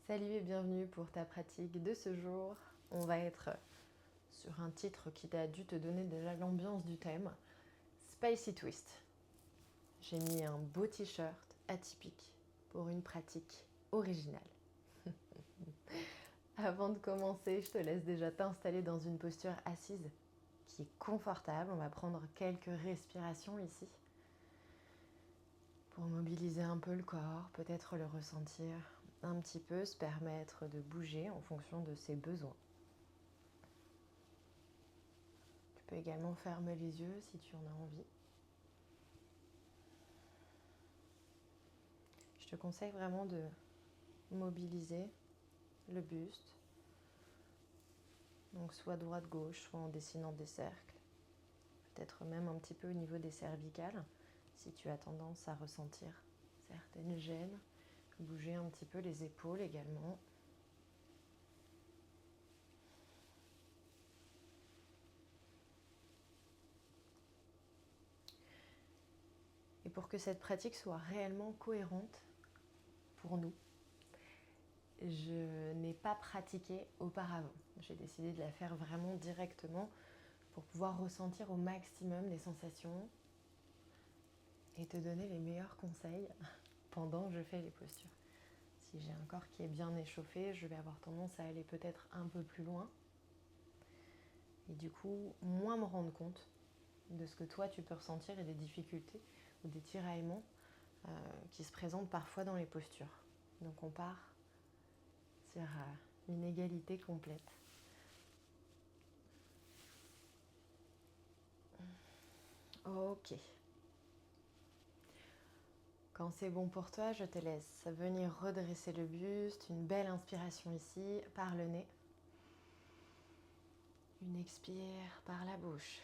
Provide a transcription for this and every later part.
Salut et bienvenue pour ta pratique de ce jour. On va être sur un titre qui t'a dû te donner déjà l'ambiance du thème, Spicy Twist. J'ai mis un beau t-shirt atypique pour une pratique originale. Avant de commencer, je te laisse déjà t'installer dans une posture assise qui est confortable. On va prendre quelques respirations ici pour mobiliser un peu le corps, peut-être le ressentir un petit peu, se permettre de bouger en fonction de ses besoins. Tu peux également fermer les yeux si tu en as envie. Je te conseille vraiment de mobiliser le buste, donc soit droite-gauche, soit en dessinant des cercles, peut-être même un petit peu au niveau des cervicales, si tu as tendance à ressentir certaines gênes. Bouger un petit peu les épaules également. Et pour que cette pratique soit réellement cohérente pour nous, je n'ai pas pratiqué auparavant. J'ai décidé de la faire vraiment directement pour pouvoir ressentir au maximum les sensations et te donner les meilleurs conseils pendant que je fais les postures. Si j'ai un corps qui est bien échauffé, je vais avoir tendance à aller peut-être un peu plus loin et du coup moins me rendre compte de ce que toi tu peux ressentir et des difficultés ou des tiraillements qui se présentent parfois dans les postures. Donc on part sur une égalité complète. Ok. Quand c'est bon pour toi, je te laisse venir redresser le buste. Une belle inspiration ici par le nez. Une expire par la bouche.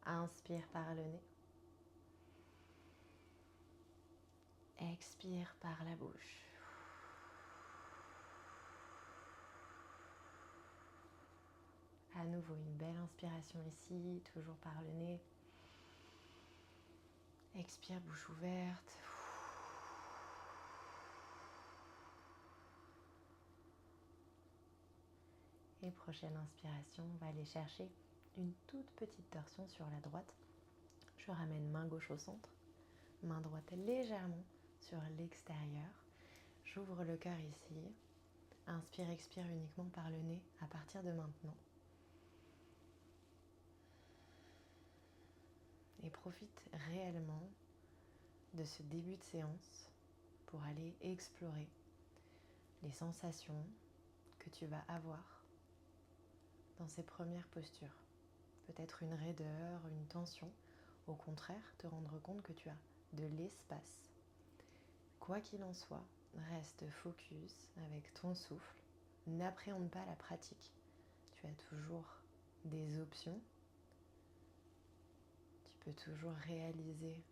Inspire par le nez. Expire par la bouche. À nouveau, une belle inspiration ici, toujours par le nez. Expire, bouche ouverte. Et prochaine inspiration, on va aller chercher une toute petite torsion sur la droite. Je ramène main gauche au centre, main droite légèrement sur l'extérieur. J'ouvre le cœur ici. Inspire, expire uniquement par le nez à partir de maintenant. Et profite réellement de ce début de séance pour aller explorer les sensations que tu vas avoir dans ces premières postures. Peut-être une raideur, une tension. Au contraire, te rendre compte que tu as de l'espace. Quoi qu'il en soit, reste focus avec ton souffle. N'appréhende pas la pratique. Tu as toujours des options. Tu peux toujours réaliser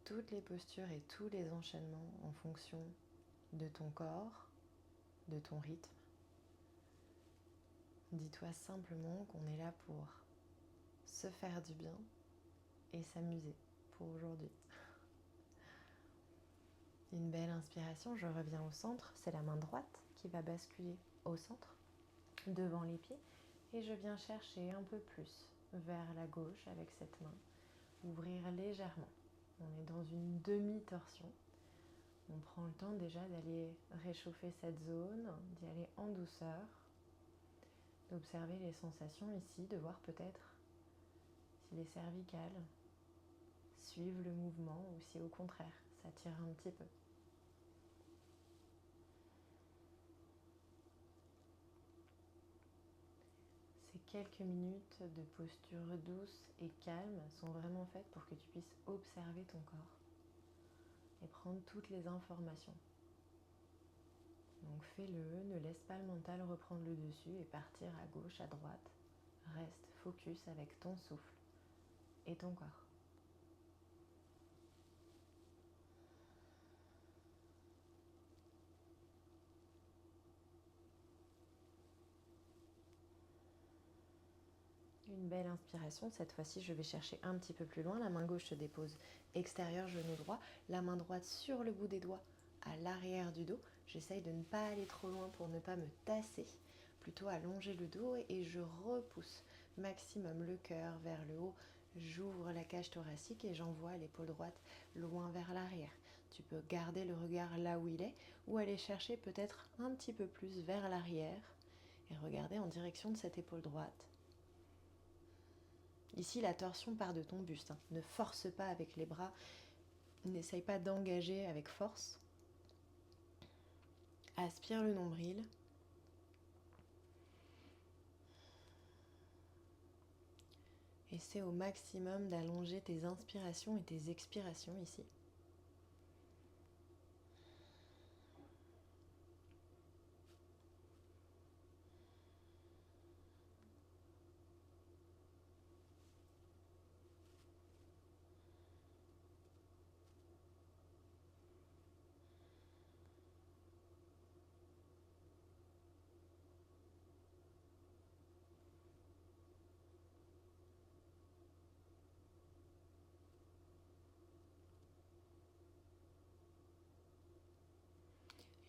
toutes les postures et tous les enchaînements en fonction de ton corps, de ton rythme. Dis-toi simplement qu'on est là pour se faire du bien et s'amuser pour aujourd'hui. Une belle inspiration, je reviens au centre, c'est la main droite qui va basculer au centre, devant les pieds, et je viens chercher un peu plus vers la gauche avec cette main, ouvrir légèrement. On est dans une demi-torsion. On prend le temps déjà d'aller réchauffer cette zone, d'y aller en douceur, d'observer les sensations ici, de voir peut-être si les cervicales suivent le mouvement ou si au contraire ça tire un petit peu. Ces quelques minutes de posture douce et calme sont vraiment faites pour que tu puisses observer ton corps et prendre toutes les informations. Donc fais-le, ne laisse pas le mental reprendre le dessus et partir à gauche, à droite. Reste focus avec ton souffle et ton corps. Une belle inspiration. Cette fois-ci, je vais chercher un petit peu plus loin. La main gauche se dépose extérieur, genou droit. La main droite sur le bout des doigts à l'arrière du dos. J'essaye de ne pas aller trop loin pour ne pas me tasser. Plutôt allonger le dos et je repousse maximum le cœur vers le haut. J'ouvre la cage thoracique et j'envoie l'épaule droite loin vers l'arrière. Tu peux garder le regard là où il est ou aller chercher peut-être un petit peu plus vers l'arrière et regarder en direction de cette épaule droite. Ici, la torsion part de ton buste. Ne force pas avec les bras. N'essaye pas d'engager avec force. Aspire le nombril. Essaie au maximum d'allonger tes inspirations et tes expirations ici.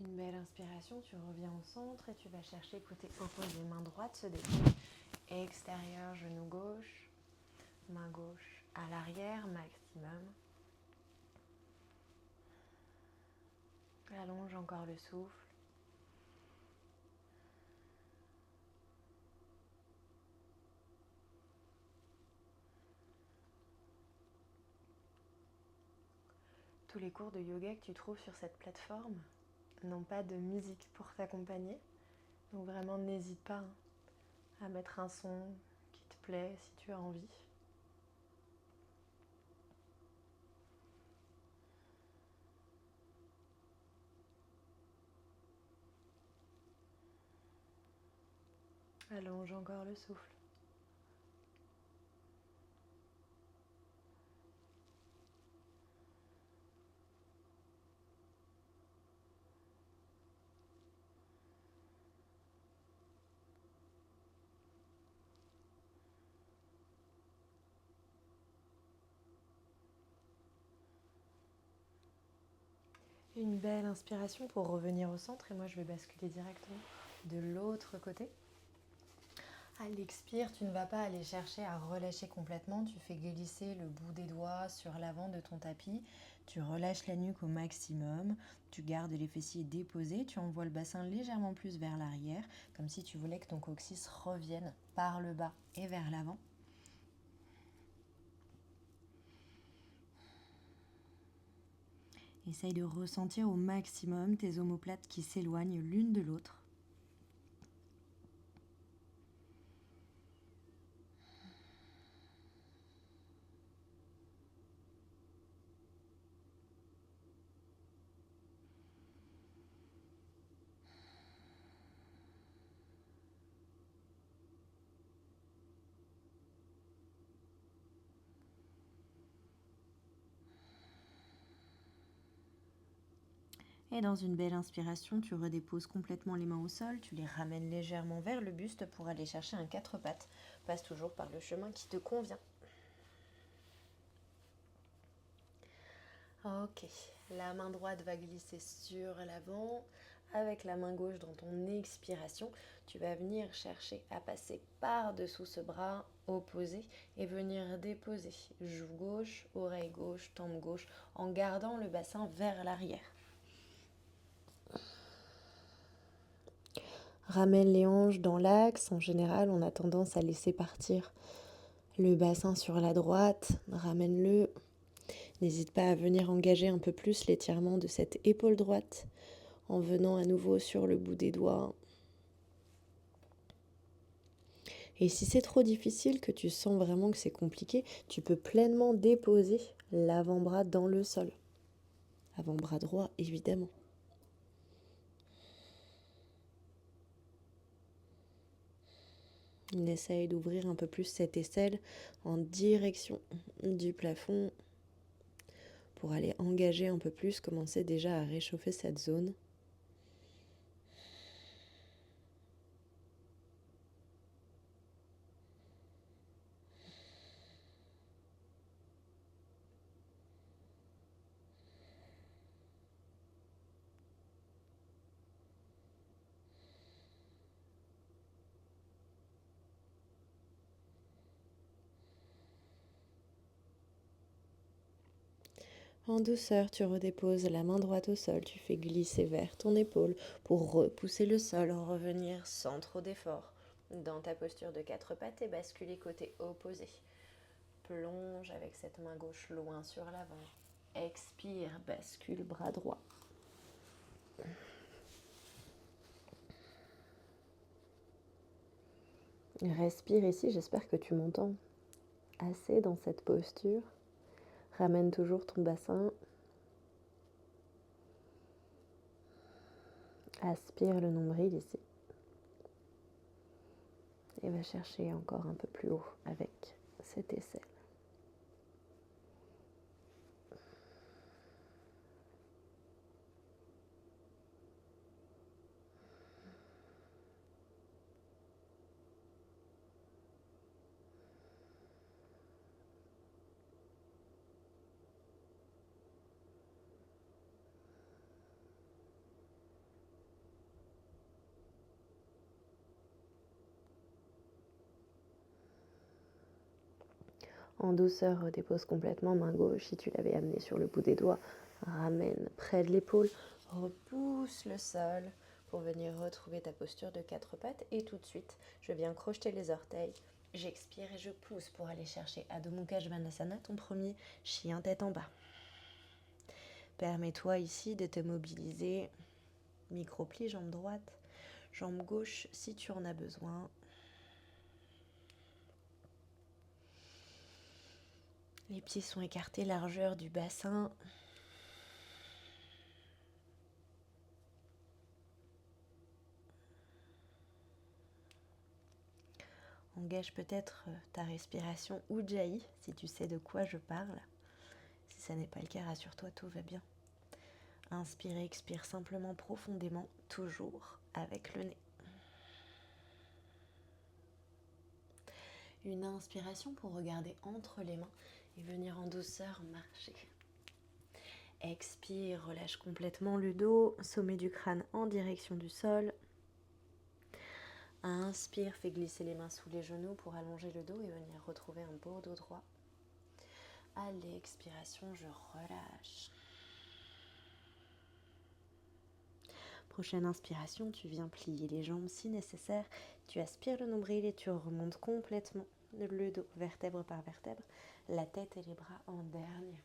Une belle inspiration, tu reviens au centre et tu vas chercher côté opposé. Main droite se dépose. Extérieur, genou gauche. Main gauche à l'arrière, maximum. Allonge encore le souffle. Tous les cours de yoga que tu trouves sur cette plateforme n'ont pas de musique pour t'accompagner. Donc vraiment, n'hésite pas à mettre un son qui te plaît si tu as envie. Allonge encore le souffle. Une belle inspiration pour revenir au centre et moi je vais basculer directement de l'autre côté. À l'expire, tu ne vas pas aller chercher à relâcher complètement, tu fais glisser le bout des doigts sur l'avant de ton tapis, tu relâches la nuque au maximum, tu gardes les fessiers déposés, tu envoies le bassin légèrement plus vers l'arrière, comme si tu voulais que ton coccyx revienne par le bas et vers l'avant. Essaye de ressentir au maximum tes omoplates qui s'éloignent l'une de l'autre. Et dans une belle inspiration, tu redéposes complètement les mains au sol, tu les ramènes légèrement vers le buste pour aller chercher un quatre pattes. Passe toujours par le chemin qui te convient. Ok, la main droite va glisser sur l'avant. Avec la main gauche dans ton expiration, tu vas venir chercher à passer par-dessous ce bras opposé et venir déposer joue gauche, oreille gauche, tempe gauche en gardant le bassin vers l'arrière. Ramène les hanches dans l'axe. En général, on a tendance à laisser partir le bassin sur la droite. Ramène-le. N'hésite pas à venir engager un peu plus l'étirement de cette épaule droite en venant à nouveau sur le bout des doigts. Et si c'est trop difficile, que tu sens vraiment que c'est compliqué, tu peux pleinement déposer l'avant-bras dans le sol. Avant-bras droit, évidemment. On essaye d'ouvrir un peu plus cette aisselle en direction du plafond pour aller engager un peu plus, commencer déjà à réchauffer cette zone. En douceur, tu redéposes la main droite au sol, tu fais glisser vers ton épaule pour repousser le sol, revenir sans trop d'effort dans ta posture de 4 pattes et basculer côté opposé. Plonge avec cette main gauche loin sur l'avant. Expire, bascule bras droit. Respire ici, j'espère que tu m'entends assez dans cette posture. Ramène toujours ton bassin. Aspire le nombril ici. Et va chercher encore un peu plus haut avec cette aisselle. En douceur, redépose complètement main gauche. Si tu l'avais amené sur le bout des doigts, ramène près de l'épaule. Repousse le sol pour venir retrouver ta posture de 4 pattes. Et tout de suite, je viens crocheter les orteils. J'expire et je pousse pour aller chercher Adho Mukha Svanasana, ton premier chien tête en bas. Permets-toi ici de te mobiliser. Micro-plie, jambe droite, jambe gauche si tu en as besoin. Les pieds sont écartés, largeur du bassin. Engage peut-être ta respiration Ujjayi, si tu sais de quoi je parle. Si ça n'est pas le cas, rassure-toi, tout va bien. Inspire et expire simplement profondément, toujours avec le nez. Une inspiration pour regarder entre les mains et venir en douceur marcher. Expire, relâche complètement le dos, sommet du crâne en direction du sol. Inspire, fais glisser les mains sous les genoux pour allonger le dos et venir retrouver un beau dos droit. À l'expiration, je relâche. Prochaine inspiration, tu viens plier les jambes si nécessaire. Tu aspires le nombril et tu remontes complètement le dos, vertèbre par vertèbre, la tête et les bras en dernier.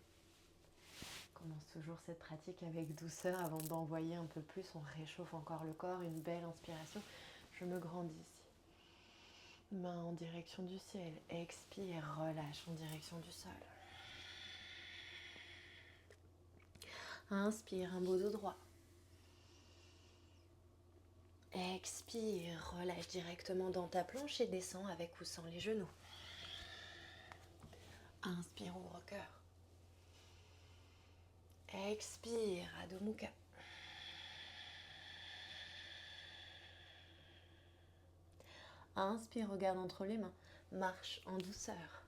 On commence toujours cette pratique avec douceur avant d'envoyer un peu plus. On réchauffe encore le corps. Une belle inspiration. Je me grandis ici. Main en direction du ciel. Expire, relâche en direction du sol. Inspire, un beau dos droit. Expire, relâche directement dans ta planche et descends avec ou sans les genoux. Inspire, ouvre cœur. Expire, Adho Mukha. Inspire, regarde entre les mains. Marche en douceur.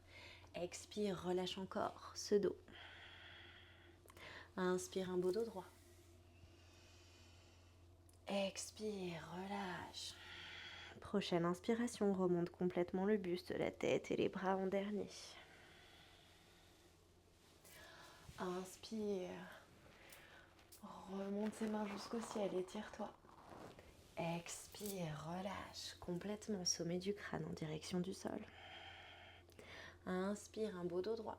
Expire, relâche encore ce dos. Inspire, un beau dos droit. Expire, relâche. Prochaine inspiration, remonte complètement le buste, la tête et les bras en dernier. Inspire. Remonte ses mains jusqu'au ciel, étire-toi. Expire, relâche complètement, sommet du crâne en direction du sol. Inspire, un beau dos droit.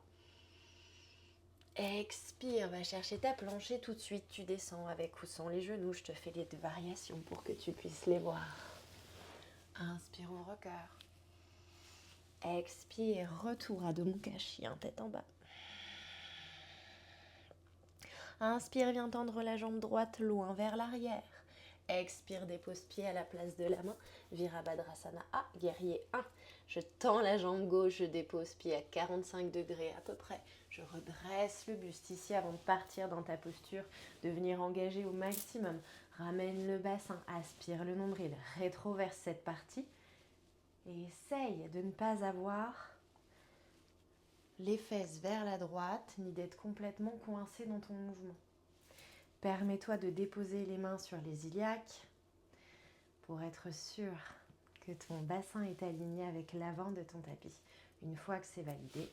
Expire, va chercher ta planche et tout de suite tu descends avec ou sans les genoux. Je te fais les deux variations pour que tu puisses les voir. Inspire, ouvre cœur. Expire, retour à Adho Mukha, chien tête en bas. Inspire, viens tendre la jambe droite loin vers l'arrière. Expire, dépose pied à la place de la main. Virabhadrasana A, guerrier 1. Je tends la jambe gauche, je dépose pied à 45 degrés à peu près. Je redresse le buste ici avant de partir dans ta posture, de venir engager au maximum. Ramène le bassin, aspire le nombril, rétroverse cette partie. Et essaye de ne pas avoir les fesses vers la droite, ni d'être complètement coincé dans ton mouvement. Permets-toi de déposer les mains sur les iliaques pour être sûr que ton bassin est aligné avec l'avant de ton tapis. Une fois que c'est validé,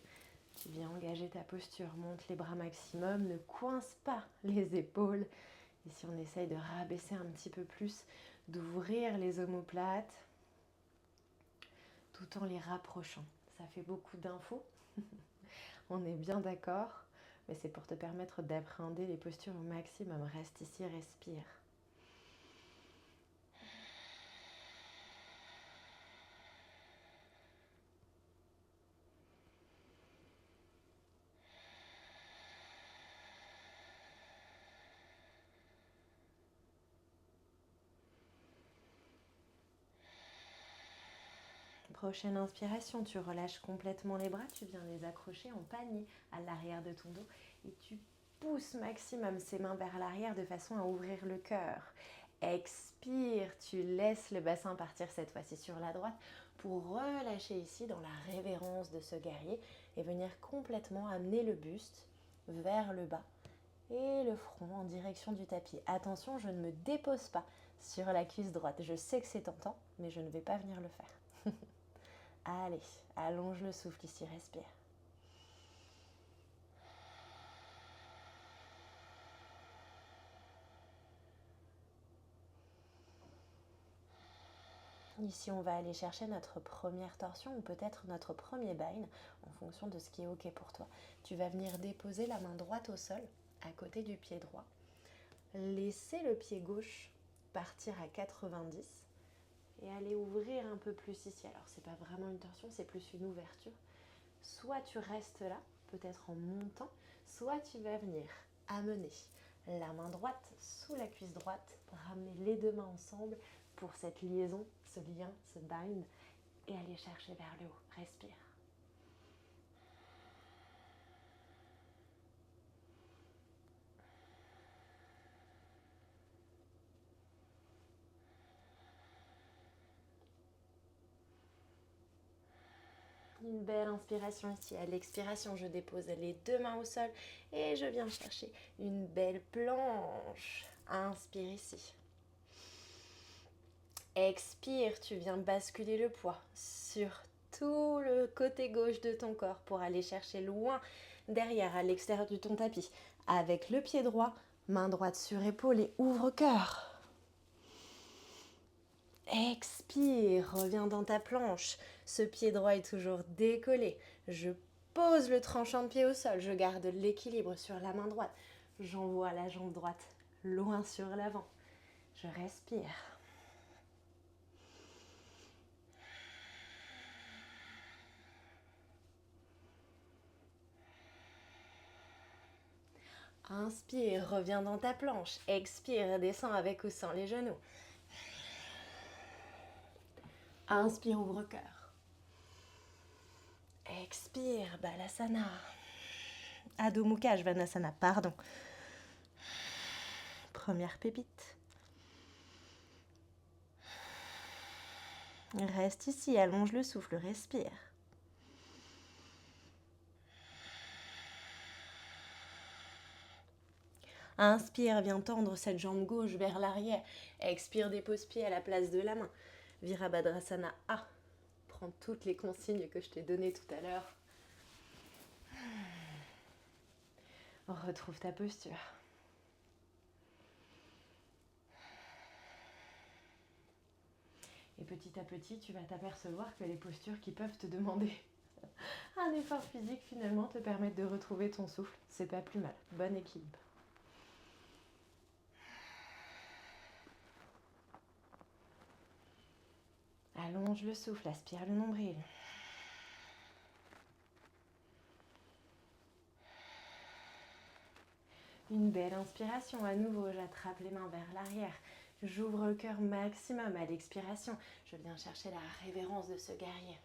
Tu viens engager ta posture, monte les bras maximum, ne coince pas les épaules. Ici, on essaye de rabaisser un petit peu plus, d'ouvrir les omoplates, tout en les rapprochant. Ça fait beaucoup d'infos, on est bien d'accord, mais c'est pour te permettre d'appréhender les postures au maximum. Reste ici, respire. Prochaine inspiration, tu relâches complètement les bras, tu viens les accrocher en panier à l'arrière de ton dos et tu pousses maximum ses mains vers l'arrière de façon à ouvrir le cœur. Expire, tu laisses le bassin partir cette fois-ci sur la droite pour relâcher ici dans la révérence de ce guerrier et venir complètement amener le buste vers le bas et le front en direction du tapis. Attention, je ne me dépose pas sur la cuisse droite. Je sais que c'est tentant, mais je ne vais pas venir le faire. Allez, allonge le souffle ici, respire. Ici, on va aller chercher notre première torsion ou peut-être notre premier bind en fonction de ce qui est OK pour toi. Tu vas venir déposer la main droite au sol à côté du pied droit. Laisser le pied gauche partir à 90 et aller ouvrir un peu plus ici. Alors, c'est pas vraiment une torsion, c'est plus une ouverture. Soit tu restes là, peut-être en montant, soit tu vas venir amener la main droite sous la cuisse droite, ramener les deux mains ensemble pour cette liaison, ce lien, ce bind, et aller chercher vers le haut. Respire. Une belle inspiration ici. À l'expiration, je dépose les deux mains au sol et je viens chercher une belle planche. Inspire ici. Expire, tu viens basculer le poids sur tout le côté gauche de ton corps pour aller chercher loin derrière, à l'extérieur de ton tapis. Avec le pied droit, main droite sur épaule et ouvre cœur. Expire, reviens dans ta planche. Ce pied droit est toujours décollé. Je pose le tranchant de pied au sol. Je garde l'équilibre sur la main droite. J'envoie la jambe droite loin sur l'avant. Je respire. Inspire, reviens dans ta planche. Expire, descends avec ou sans les genoux. Inspire, ouvre cœur. Expire, Balasana. Adho Mukha Svanasana, pardon. Première pépite. Reste ici, allonge le souffle, respire. Inspire, viens tendre cette jambe gauche vers l'arrière. Expire, dépose pied à la place de la main. Virabhadrasana A. Prends toutes les consignes que je t'ai données tout à l'heure. Retrouve ta posture. Et petit à petit, tu vas t'apercevoir que les postures qui peuvent te demander un effort physique finalement te permettent de retrouver ton souffle. C'est pas plus mal. Bon équilibre. Allonge le souffle, aspire le nombril. Une belle inspiration à nouveau, j'attrape les mains vers l'arrière. J'ouvre le cœur maximum à l'expiration. Je viens chercher la révérence de ce guerrier.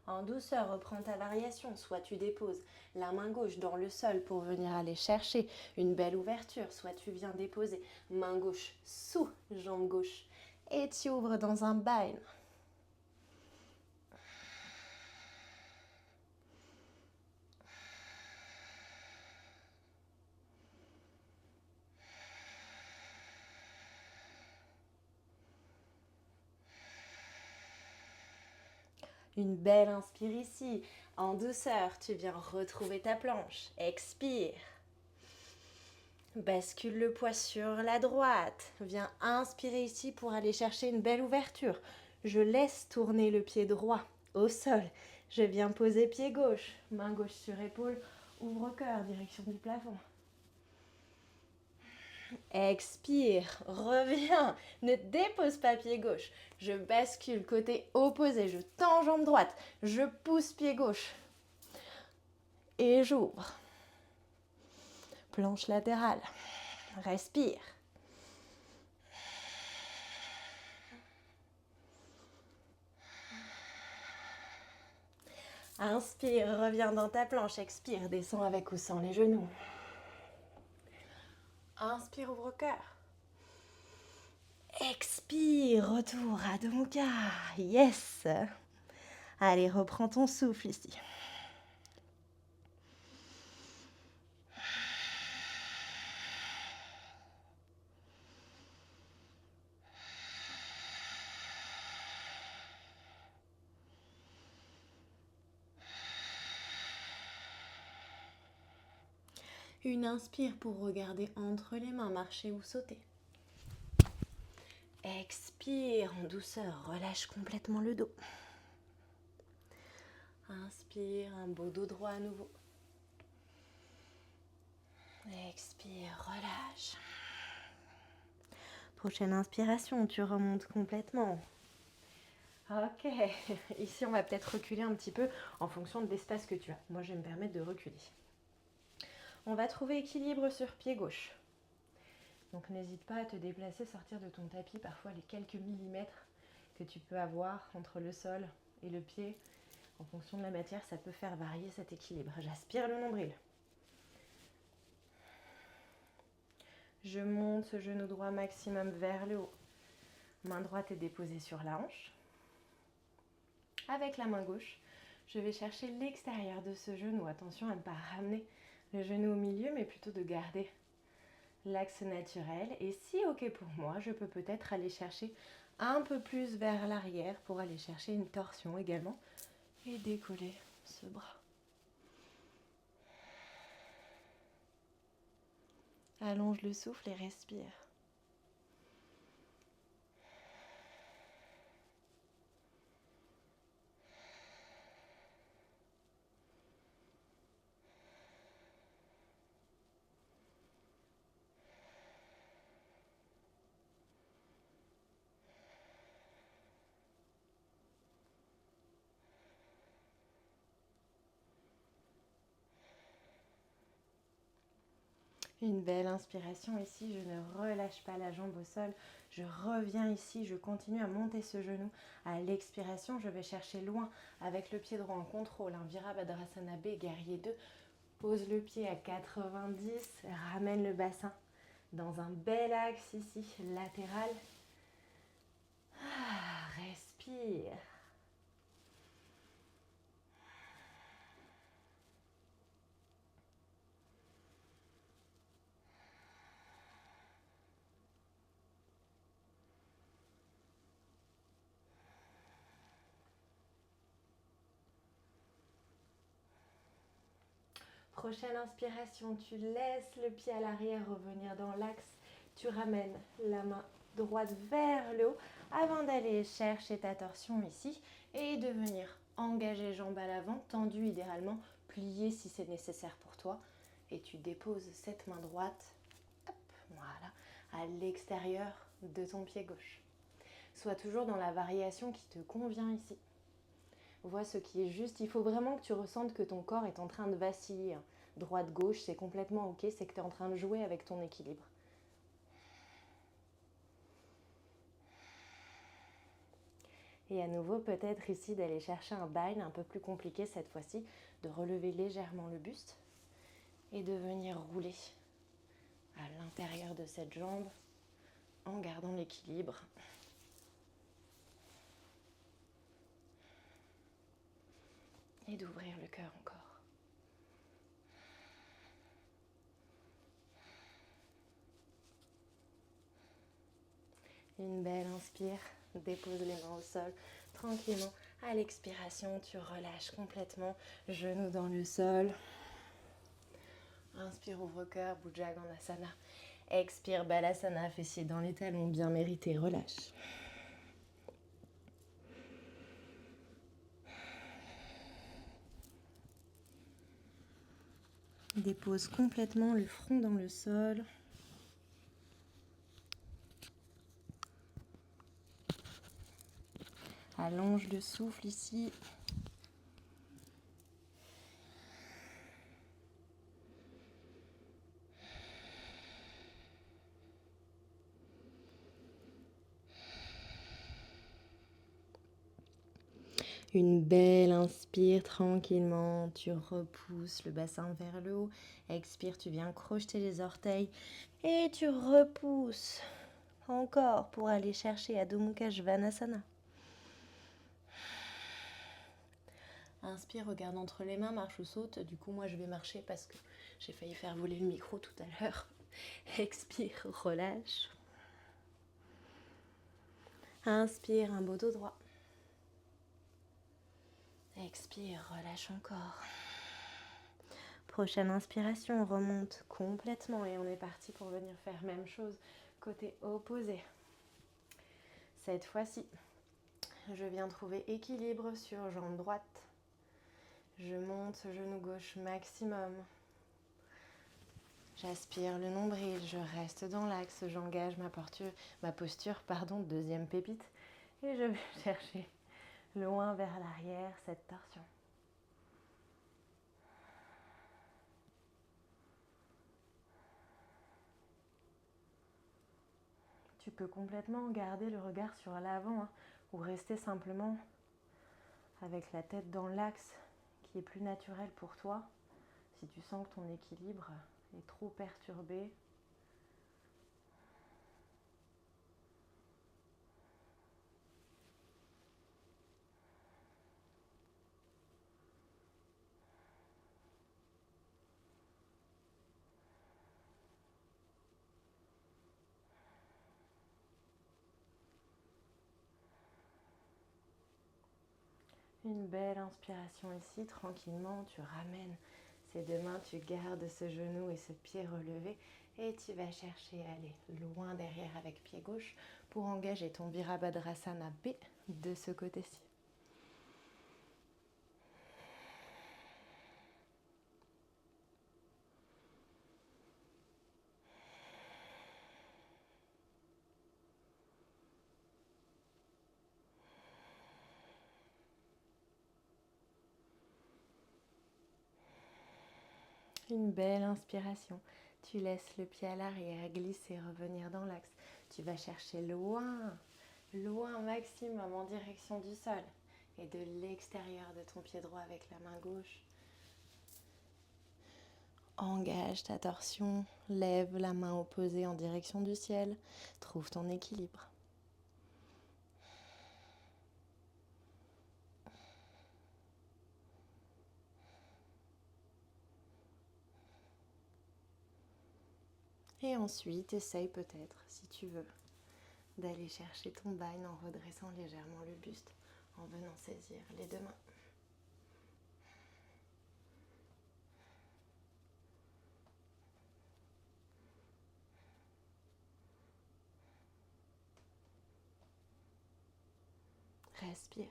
En douceur, reprends ta variation. Soit tu déposes la main gauche dans le sol pour venir aller chercher une belle ouverture. Soit tu viens déposer main gauche sous jambe gauche. Et tu ouvres dans un bind. Une belle inspire ici. En douceur, tu viens retrouver ta planche. Expire. Bascule le poids sur la droite. Viens inspirer ici pour aller chercher une belle ouverture. Je laisse tourner le pied droit au sol. Je viens poser pied gauche. Main gauche sur épaule. Ouvre-cœur, direction du plafond. Expire, reviens, ne dépose pas pied gauche. Je bascule côté opposé, je tends jambe droite, je pousse pied gauche. Et j'ouvre. Planche latérale. Respire. Inspire, reviens dans ta planche. Expire, descends avec ou sans les genoux. Inspire, ouvre-cœur. Expire, retour à Adho-Mukha. Yes. Allez, reprends ton souffle ici. Une inspire pour regarder entre les mains, marcher ou sauter. Expire en douceur, relâche complètement le dos. Inspire, un beau dos droit à nouveau. Expire, relâche. Prochaine inspiration, tu remontes complètement. Ok, ici on va peut-être reculer un petit peu en fonction de l'espace que tu as. Moi je vais me permettre de reculer. On va trouver équilibre sur pied gauche. Donc n'hésite pas à te déplacer, sortir de ton tapis parfois les quelques millimètres que tu peux avoir entre le sol et le pied. En fonction de la matière, ça peut faire varier cet équilibre. J'aspire le nombril. Je monte ce genou droit maximum vers le haut. Main droite est déposée sur la hanche. Avec la main gauche, je vais chercher l'extérieur de ce genou. Attention à ne pas ramener le genou au milieu, mais plutôt de garder l'axe naturel. Et si ok pour moi, je peux peut-être aller chercher un peu plus vers l'arrière pour aller chercher une torsion également et décoller ce bras. Allonge le souffle et respire. Une belle inspiration ici, je ne relâche pas la jambe au sol, je reviens ici, je continue à monter ce genou. À l'expiration, je vais chercher loin avec le pied droit en contrôle, un Virabhadrasana B, guerrier 2. Pose le pied à 90, ramène le bassin dans un bel axe ici, latéral. Respire. Prochaine inspiration, tu laisses le pied à l'arrière revenir dans l'axe. Tu ramènes la main droite vers le haut avant d'aller chercher ta torsion ici et de venir engager jambes à l'avant, tendues idéalement, pliées si c'est nécessaire pour toi. Et tu déposes cette main droite, hop, voilà, à l'extérieur de ton pied gauche. Sois toujours dans la variation qui te convient ici. Vois ce qui est juste. Il faut vraiment que tu ressentes que ton corps est en train de vaciller. Droite-gauche, c'est complètement ok. C'est que tu es en train de jouer avec ton équilibre. Et à nouveau, peut-être ici d'aller chercher un bind un peu plus compliqué cette fois-ci. De relever légèrement le buste. Et de venir rouler à l'intérieur de cette jambe en gardant l'équilibre. Et d'ouvrir le cœur encore. Une belle inspire Dépose les mains au sol tranquillement. À l'expiration, tu relâches complètement, genoux dans le sol. Inspire, ouvre-cœur, Bhujangasana. Expire, Balasana, fessiers dans les talons, bien mérité, relâche. Dépose complètement le front dans le sol. Allonge le souffle ici. Une belle inspire tranquillement, tu repousses le bassin vers le haut. Expire, tu viens crocheter les orteils et tu repousses encore pour aller chercher Adho Mukha Svanasana. Inspire, regarde entre les mains, marche ou saute. Du coup, moi, je vais marcher parce que j'ai failli faire voler le micro tout à l'heure. Expire, relâche. Inspire, un beau dos droit. Expire, relâche encore. Prochaine inspiration, on remonte complètement et on est parti pour venir faire même chose côté opposé. Cette fois-ci, je viens trouver équilibre sur jambe droite. Je monte genou gauche maximum. J'aspire le nombril, je reste dans l'axe, j'engage ma posture, deuxième pépite. Et je vais chercher loin vers l'arrière cette torsion. Tu peux complètement garder le regard sur l'avant ou rester simplement avec la tête dans l'axe qui est plus naturel pour toi. Si tu sens que ton équilibre est trop perturbé, une belle inspiration ici, tranquillement, tu ramènes ces deux mains, tu gardes ce genou et ce pied relevé et tu vas chercher à aller loin derrière avec pied gauche pour engager ton Virabhadrasana B de ce côté-ci. Une belle inspiration. Tu laisses le pied à l'arrière, glisser, revenir dans l'axe. Tu vas chercher loin, loin maximum en direction du sol et de l'extérieur de ton pied droit avec la main gauche. Engage ta torsion, lève la main opposée en direction du ciel, trouve ton équilibre. Et ensuite, essaye peut-être, si tu veux, d'aller chercher ton bind en redressant légèrement le buste, en venant saisir les deux mains. Respire.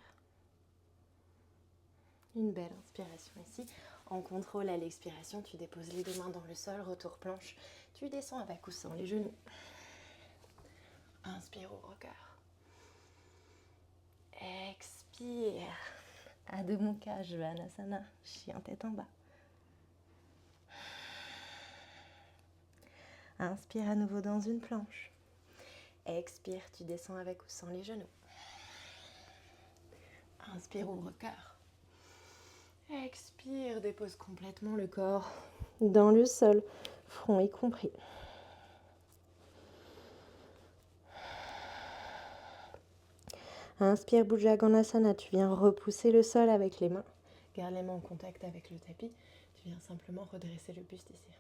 Une belle inspiration ici. En contrôle à l'expiration, tu déposes les deux mains dans le sol, retour planche. Tu descends avec ou sans les genoux. Inspire, ouvre-cœur. Expire. Adho Mukha Svanasana, chien tête en bas. Inspire à nouveau dans une planche. Expire, tu descends avec ou sans les genoux. Inspire, ouvre-cœur. Expire, dépose complètement le corps dans le sol, front y compris. Inspire, Bhujangasana, tu viens repousser le sol avec les mains. Garde les mains en contact avec le tapis. Tu viens simplement redresser le buste ici.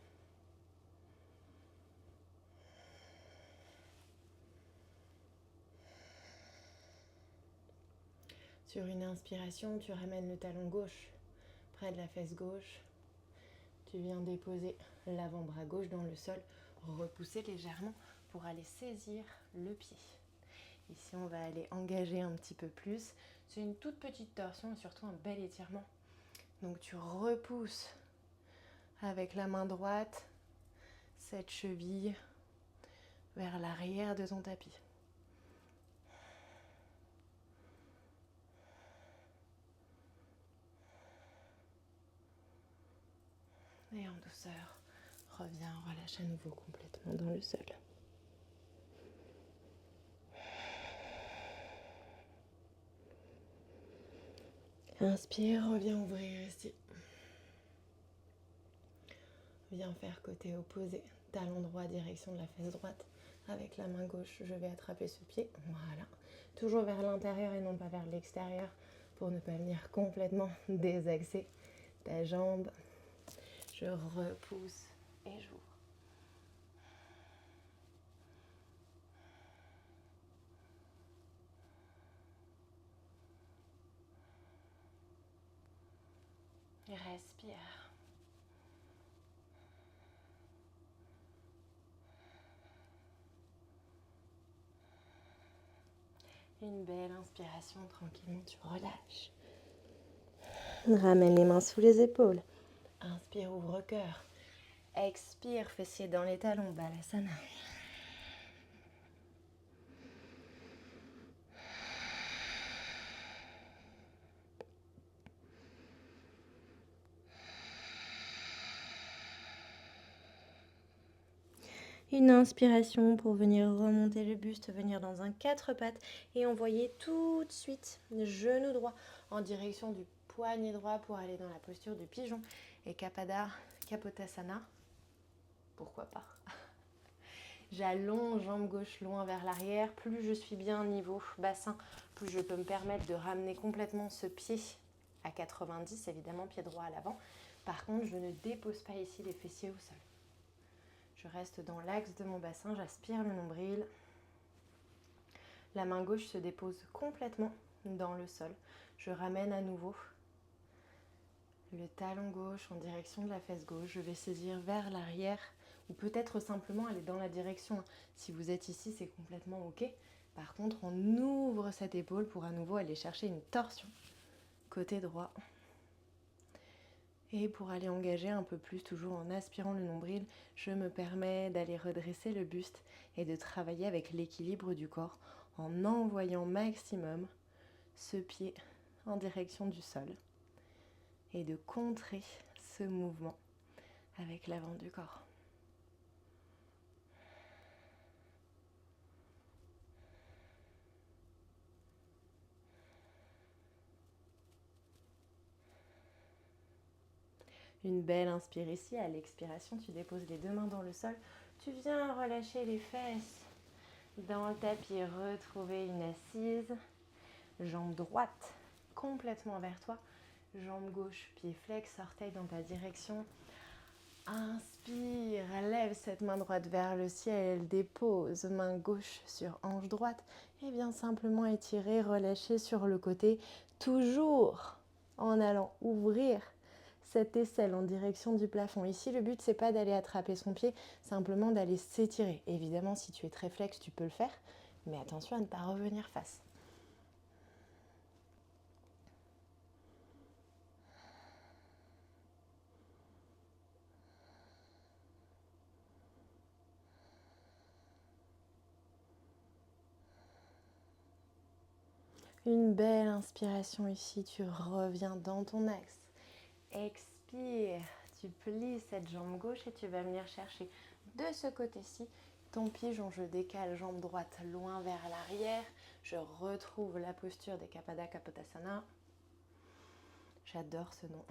Sur une inspiration, tu ramènes le talon gauche près de la fesse gauche. Tu viens déposer l'avant-bras gauche dans le sol, repousser légèrement pour aller saisir le pied. Ici, on va aller engager un petit peu plus. C'est une toute petite torsion et surtout un bel étirement. Donc tu repousses avec la main droite cette cheville vers l'arrière de ton tapis. Et en douceur, reviens, relâche à nouveau complètement dans le sol. Inspire, reviens ouvrir ici. Viens faire côté opposé, talon droit direction de la fesse droite. Avec la main gauche, je vais attraper ce pied. Voilà. Toujours vers l'intérieur et non pas vers l'extérieur pour ne pas venir complètement désaxer ta jambe. Je repousse et j'ouvre. Respire. Une belle inspiration, tranquillement, tu relâches. Ramène les mains sous les épaules. Inspire, ouvre cœur. Expire, fessiers dans les talons, Balasana. Une inspiration pour venir remonter le buste, venir dans un 4 pattes et envoyer tout de suite le genou droit en direction du poignet droit pour aller dans la posture du pigeon et Kapotasana. Pourquoi pas? J'allonge jambe gauche loin vers l'arrière. Plus je suis bien niveau bassin, plus je peux me permettre de ramener complètement ce pied à 90, évidemment pied droit à l'avant. Par contre, je ne dépose pas ici les fessiers au sol. Je reste dans l'axe de mon bassin, j'aspire le nombril. La main gauche se dépose complètement dans le sol. Je ramène à nouveau le talon gauche en direction de la fesse gauche. Je vais saisir vers l'arrière ou peut-être simplement aller dans la direction. Si vous êtes ici, c'est complètement ok. Par contre, on ouvre cette épaule pour à nouveau aller chercher une torsion côté droit. Et pour aller engager un peu plus, toujours en aspirant le nombril, je me permets d'aller redresser le buste et de travailler avec l'équilibre du corps en envoyant maximum ce pied en direction du sol et de contrer ce mouvement avec l'avant du corps. Une belle inspire ici, à l'expiration, tu déposes les deux mains dans le sol. Tu viens relâcher les fesses dans le tapis, retrouver une assise. Jambe droite complètement vers toi. Jambe gauche, pied flex, orteil dans ta direction. Inspire, lève cette main droite vers le ciel, dépose main gauche sur hanche droite et viens simplement étirer, relâcher sur le côté, toujours en allant ouvrir cette aisselle en direction du plafond. Ici, le but, c'est pas d'aller attraper son pied, simplement d'aller s'étirer. Évidemment, si tu es très flex, tu peux le faire, mais attention à ne pas revenir face. Une belle inspiration ici, tu reviens dans ton axe. Expire, tu plies cette jambe gauche et tu vas venir chercher de ce côté-ci ton pigeon. Je décale jambe droite loin vers l'arrière. Je retrouve la posture des Kapotasana. J'adore ce nom.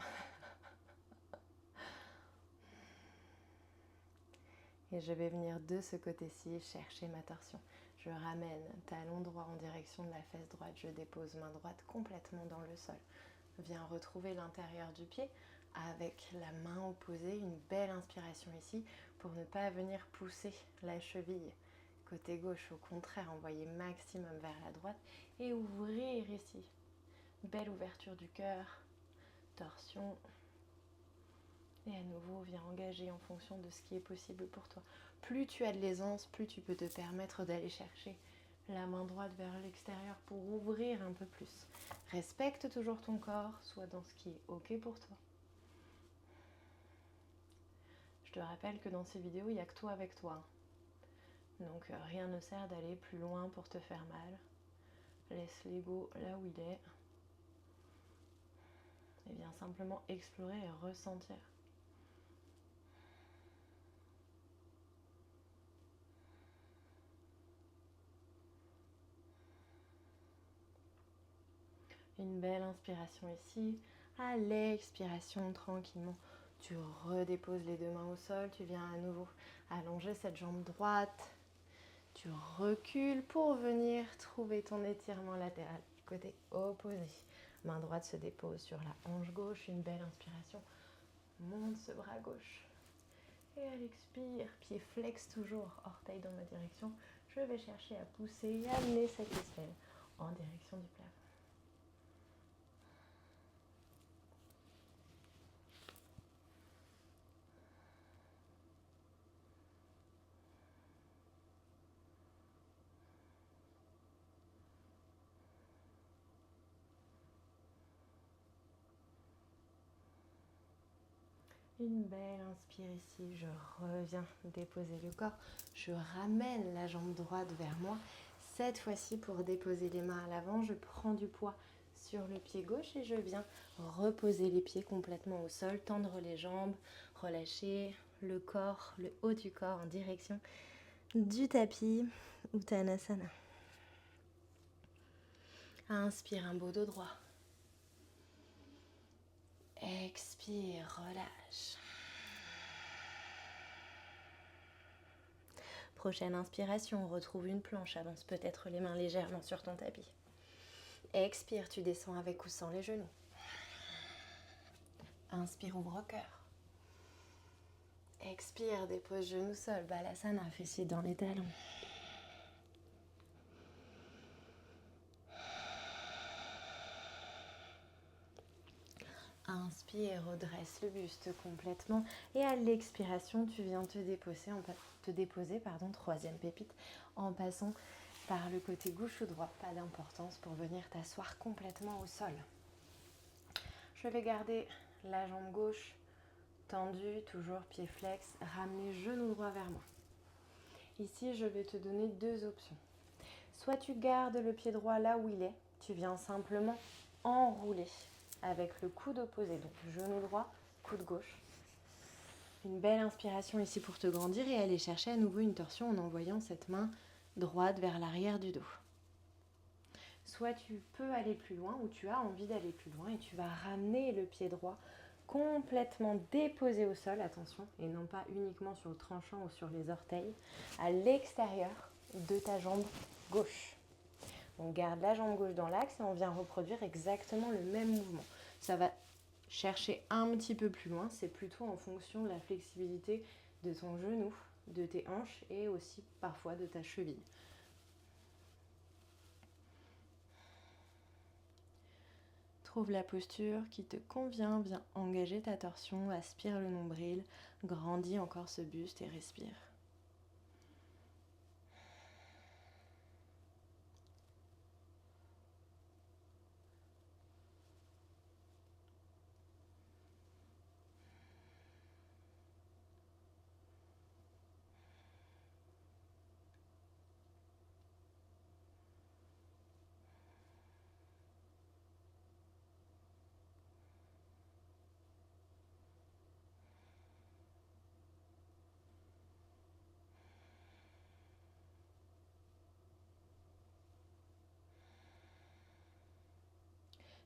Et je vais venir de ce côté-ci chercher ma torsion. Je ramène talon droit en direction de la fesse droite. Je dépose main droite complètement dans le sol. Viens retrouver l'intérieur du pied avec la main opposée. Une belle inspiration ici pour ne pas venir pousser la cheville côté gauche. Au contraire, envoyer maximum vers la droite et ouvrir ici Belle ouverture du cœur, torsion. Et à nouveau, viens engager en fonction de ce qui est possible pour toi. Plus tu as de l'aisance, plus tu peux te permettre d'aller chercher la main droite vers l'extérieur pour ouvrir un peu plus. Respecte toujours ton corps, sois dans ce qui est OK pour toi. Je te rappelle que dans ces vidéos, il n'y a que toi avec toi. Donc rien ne sert d'aller plus loin pour te faire mal. Laisse l'ego là où il est. Et viens simplement explorer et ressentir. Une belle inspiration ici. À l'expiration, tranquillement, tu redéposes les deux mains au sol. Tu viens à nouveau allonger cette jambe droite. Tu recules pour venir trouver ton étirement latéral. Côté opposé. Main droite se dépose sur la hanche gauche. Une belle inspiration. Monte ce bras gauche. Et à l'expire, pied flex toujours, orteil dans ma direction. Je vais chercher à pousser et amener cette aisselle en direction du plafond. Une belle inspire ici, je reviens déposer le corps, je ramène la jambe droite vers moi. Cette fois-ci, pour déposer les mains à l'avant, je prends du poids sur le pied gauche et je viens reposer les pieds complètement au sol, tendre les jambes, relâcher le corps, le haut du corps en direction du tapis Uttanasana. Inspire un beau dos droit. Expire, relâche. Prochaine inspiration, retrouve une planche, avance peut-être les mains légèrement sur ton tapis. Expire, tu descends avec ou sans les genoux. Inspire, ouvre-cœur. Expire, dépose genou sol, Balasana, fessiers dans les talons. Inspire, redresse le buste complètement. Et à l'expiration, tu viens te déposer, troisième pépite, en passant par le côté gauche ou droit. Pas d'importance pour venir t'asseoir complètement au sol. Je vais garder la jambe gauche tendue, toujours pied flex, ramener genou droit vers moi. Ici, je vais te donner deux options. Soit tu gardes le pied droit là où il est, tu viens simplement enrouler avec le coude opposé, donc genou droit, coude gauche. Une belle inspiration ici pour te grandir et aller chercher à nouveau une torsion en envoyant cette main droite vers l'arrière du dos. Soit tu peux aller plus loin ou tu as envie d'aller plus loin et tu vas ramener le pied droit complètement déposé au sol, attention, et non pas uniquement sur le tranchant ou sur les orteils, à l'extérieur de ta jambe gauche. On garde la jambe gauche dans l'axe et on vient reproduire exactement le même mouvement. Ça va chercher un petit peu plus loin, c'est plutôt en fonction de la flexibilité de ton genou, de tes hanches et aussi parfois de ta cheville. Trouve la posture qui te convient, viens engager ta torsion, aspire le nombril, grandis encore ce buste et respire.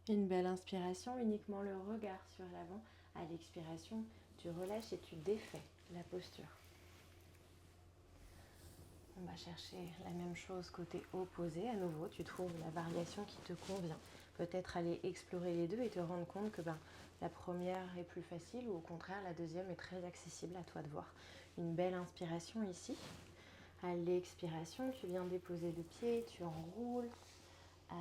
Une belle inspiration, uniquement le regard sur l'avant. À l'expiration, tu relâches et tu défais la posture. On va chercher la même chose côté opposé. À nouveau, tu trouves la variation qui te convient. Peut-être aller explorer les deux et te rendre compte que la première est plus facile ou au contraire la deuxième est très accessible, à toi de voir. Une belle inspiration ici. À l'expiration, tu viens déposer le pied, tu enroules.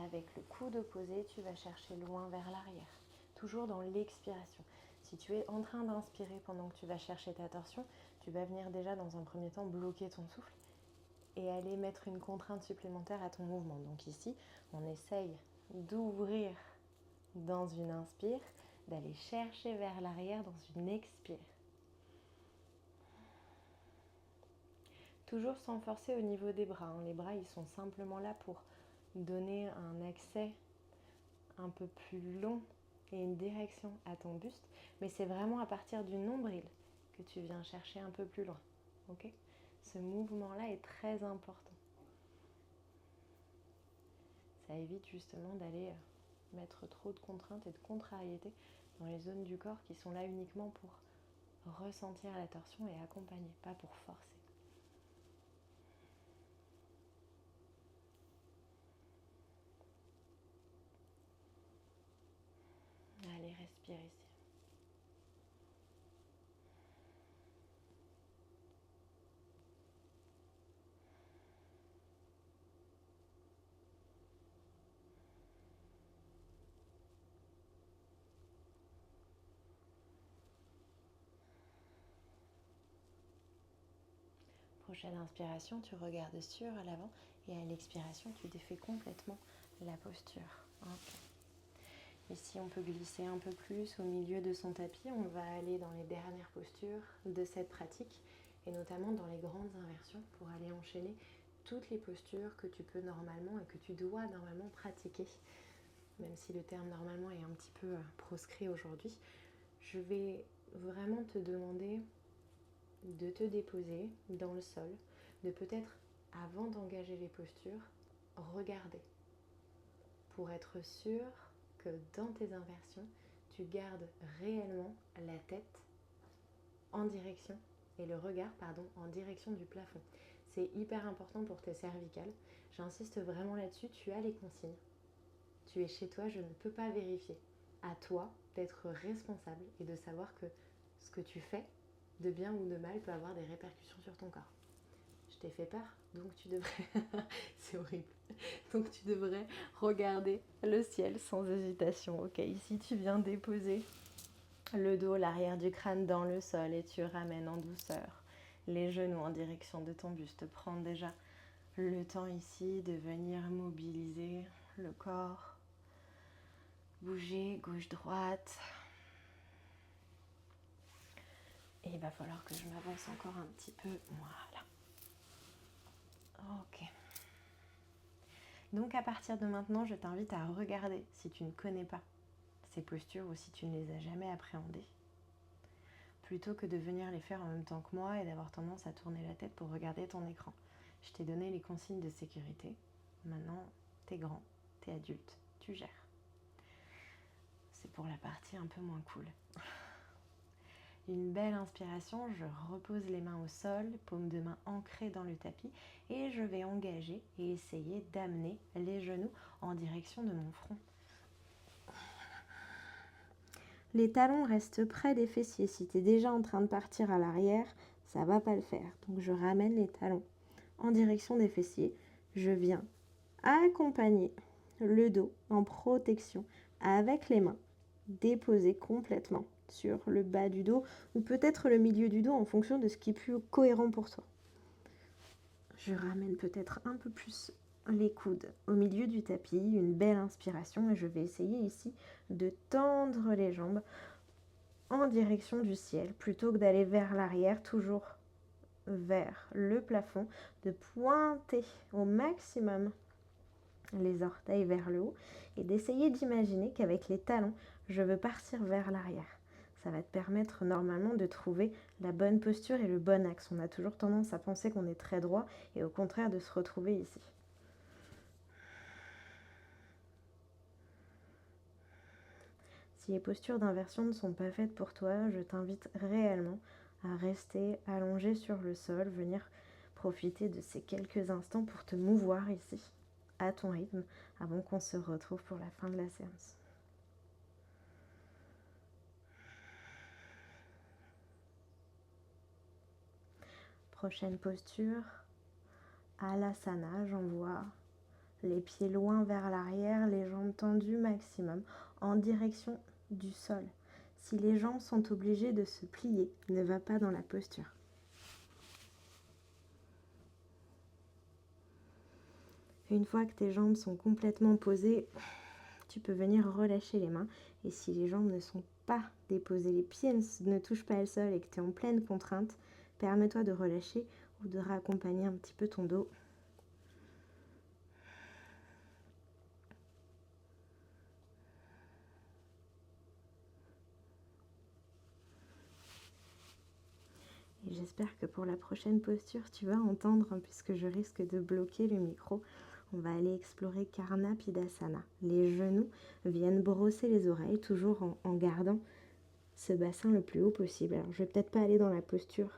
Avec le coude opposé, tu vas chercher loin vers l'arrière, toujours dans l'expiration. Si tu es en train d'inspirer pendant que tu vas chercher ta torsion, tu vas venir déjà dans un premier temps bloquer ton souffle et aller mettre une contrainte supplémentaire à ton mouvement. Donc ici, on essaye d'ouvrir dans une inspire, d'aller chercher vers l'arrière dans une expire. Toujours sans forcer au niveau des bras. Les bras, ils sont simplement là pour donner un accès un peu plus long et une direction à ton buste. Mais c'est vraiment à partir du nombril que tu viens chercher un peu plus loin. Okay ? Ce mouvement-là est très important. Ça évite justement d'aller mettre trop de contraintes et de contrariétés dans les zones du corps qui sont là uniquement pour ressentir la torsion et accompagner, pas pour forcer. Allez, respire ici. Prochaine inspiration, tu regardes sur l'avant et à l'expiration, tu défais complètement la posture. Okay. Ici, on peut glisser un peu plus au milieu de son tapis. On va aller dans les dernières postures de cette pratique et notamment dans les grandes inversions pour aller enchaîner toutes les postures que tu peux normalement et que tu dois normalement pratiquer. Même si le terme normalement est un petit peu proscrit aujourd'hui, je vais vraiment te demander de te déposer dans le sol, de peut-être, avant d'engager les postures, regarder pour être sûr que dans tes inversions, tu gardes réellement la tête en direction et le regard, en direction du plafond. C'est hyper important pour tes cervicales. J'insiste vraiment là-dessus, tu as les consignes. Tu es chez toi, je ne peux pas vérifier. À toi d'être responsable et de savoir que ce que tu fais, de bien ou de mal, peut avoir des répercussions sur ton corps. Je t'ai fait peur, donc tu devrais... C'est horrible. Donc tu devrais regarder le ciel sans hésitation. Ok, ici tu viens déposer le dos, l'arrière du crâne dans le sol et tu ramènes en douceur les genoux en direction de ton buste. Prends déjà le temps ici de venir mobiliser le corps. Bouger gauche-droite. Et il va falloir que je m'avance encore un petit peu. Voilà. Ok. Donc à partir de maintenant, je t'invite à regarder si tu ne connais pas ces postures ou si tu ne les as jamais appréhendées. Plutôt que de venir les faire en même temps que moi et d'avoir tendance à tourner la tête pour regarder ton écran. Je t'ai donné les consignes de sécurité. Maintenant, t'es grand, t'es adulte, tu gères. C'est pour la partie un peu moins cool. Une belle inspiration, je repose les mains au sol, paume de main ancrée dans le tapis et je vais engager et essayer d'amener les genoux en direction de mon front. Les talons restent près des fessiers. Si tu es déjà en train de partir à l'arrière, ça ne va pas le faire. Donc je ramène les talons en direction des fessiers. Je viens accompagner le dos en protection avec les mains déposées complètement sur le bas du dos ou peut-être le milieu du dos en fonction de ce qui est plus cohérent pour toi. Je ramène peut-être un peu plus les coudes au milieu du tapis, une belle inspiration et je vais essayer ici de tendre les jambes en direction du ciel plutôt que d'aller vers l'arrière, toujours vers le plafond, de pointer au maximum les orteils vers le haut et d'essayer d'imaginer qu'avec les talons, je veux partir vers l'arrière. Ça va te permettre normalement de trouver la bonne posture et le bon axe. On a toujours tendance à penser qu'on est très droit et au contraire de se retrouver ici. Si les postures d'inversion ne sont pas faites pour toi, je t'invite réellement à rester allongé sur le sol, venir profiter de ces quelques instants pour te mouvoir ici, à ton rythme, avant qu'on se retrouve pour la fin de la séance. Prochaine posture, Alasana, j'envoie Les pieds loin vers l'arrière, les jambes tendues maximum, en direction du sol. Si les jambes sont obligées de se plier, ne va pas dans la posture. Une fois que tes jambes sont complètement posées, tu peux venir relâcher les mains. Et si les jambes ne sont pas déposées, les pieds ne touchent pas le sol et que tu es en pleine contrainte, permets-toi de relâcher ou de raccompagner un petit peu ton dos. Et j'espère que pour la prochaine posture, tu vas entendre, puisque je risque de bloquer le micro. On va aller explorer Karnapidasana. Les genoux viennent brosser les oreilles, toujours en gardant ce bassin le plus haut possible. Alors, je vais peut-être pas aller dans la posture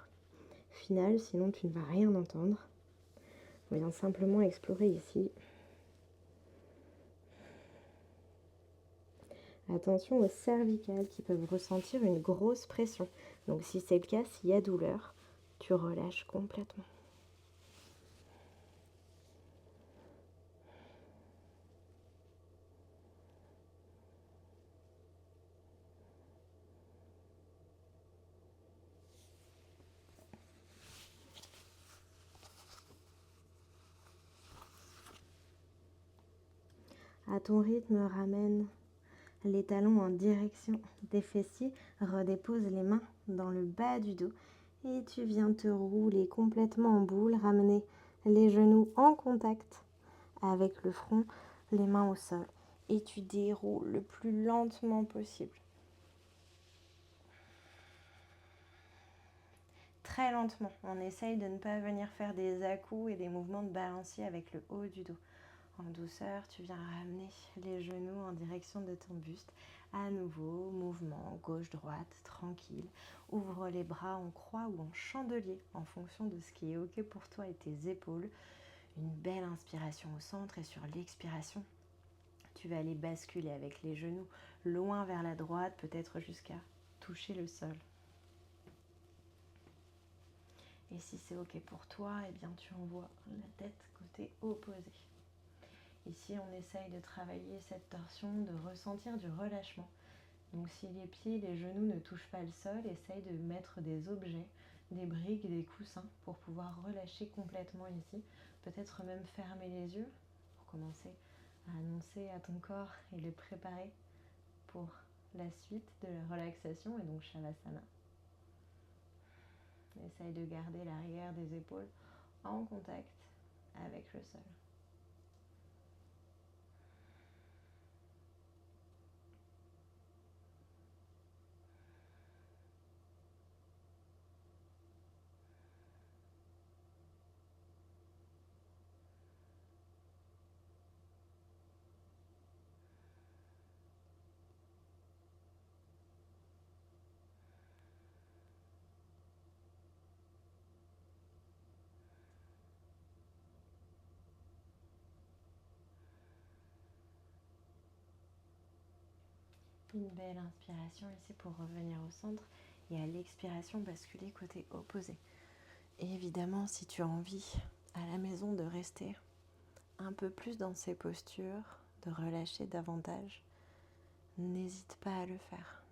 finale, sinon tu ne vas rien entendre. On vient simplement explorer ici. Attention aux cervicales qui peuvent ressentir une grosse pression. Donc si c'est le cas, s'il y a douleur, tu relâches complètement. À ton rythme, ramène les talons en direction des fessiers, redépose les mains dans le bas du dos et tu viens te rouler complètement en boule, ramener les genoux en contact avec le front, les mains au sol et tu déroules le plus lentement possible. Très lentement, on essaye de ne pas venir faire des à-coups et des mouvements de balancier avec le haut du dos. En douceur, tu viens ramener les genoux en direction de ton buste. À nouveau, mouvement gauche-droite, tranquille. Ouvre les bras en croix ou en chandelier en fonction de ce qui est OK pour toi et tes épaules. Une belle inspiration au centre et sur l'expiration, tu vas aller basculer avec les genoux loin vers la droite, peut-être jusqu'à toucher le sol. Et si c'est OK pour toi, eh bien tu envoies la tête côté opposé. Ici, on essaye de travailler cette torsion, de ressentir du relâchement. Donc si les pieds, les genoux ne touchent pas le sol, essaye de mettre des objets, des briques, des coussins pour pouvoir relâcher complètement ici. Peut-être même fermer les yeux pour commencer à annoncer à ton corps et le préparer pour la suite de la relaxation et donc Shavasana. Essaye de garder l'arrière des épaules en contact avec le sol. Une belle inspiration ici pour revenir au centre et à l'expiration basculer côté opposé. Et évidemment, si tu as envie à la maison de rester un peu plus dans ces postures, de relâcher davantage, n'hésite pas à le faire.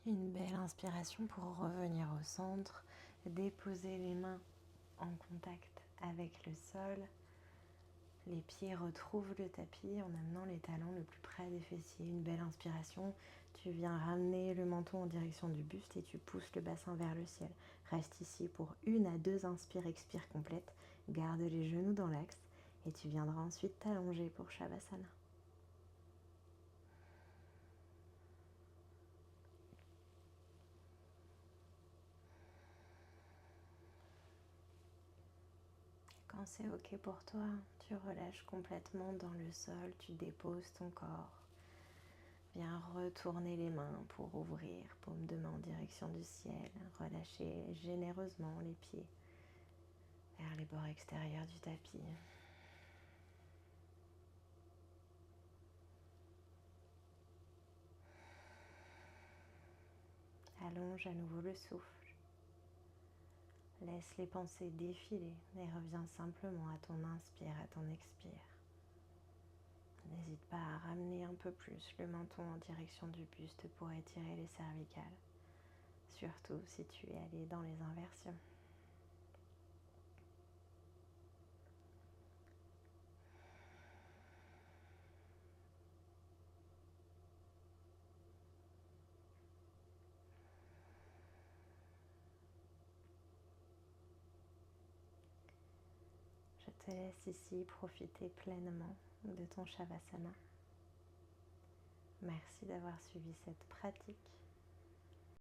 Une belle inspiration pour revenir au centre, déposer les mains en contact avec le sol. Les pieds retrouvent le tapis en amenant les talons le plus près des fessiers. Une belle inspiration, Tu viens ramener le menton en direction du buste et tu pousses le bassin vers le ciel. Reste ici pour 1 à 2 inspire-expire complètes. Garde les genoux dans l'axe et tu viendras ensuite t'allonger pour Shavasana. Quand c'est ok pour toi, tu relâches complètement dans le sol, tu déposes ton corps. Viens retourner les mains pour ouvrir, paume de main en direction du ciel. Relâchez généreusement les pieds vers les bords extérieurs du tapis. Allonge à nouveau le souffle. Laisse les pensées défiler et reviens simplement à ton inspire, à ton expire. N'hésite pas à ramener un peu plus le menton en direction du buste pour étirer les cervicales, surtout si tu es allé dans les inversions. Je te laisse ici profiter pleinement de ton Shavasana. Merci d'avoir suivi cette pratique.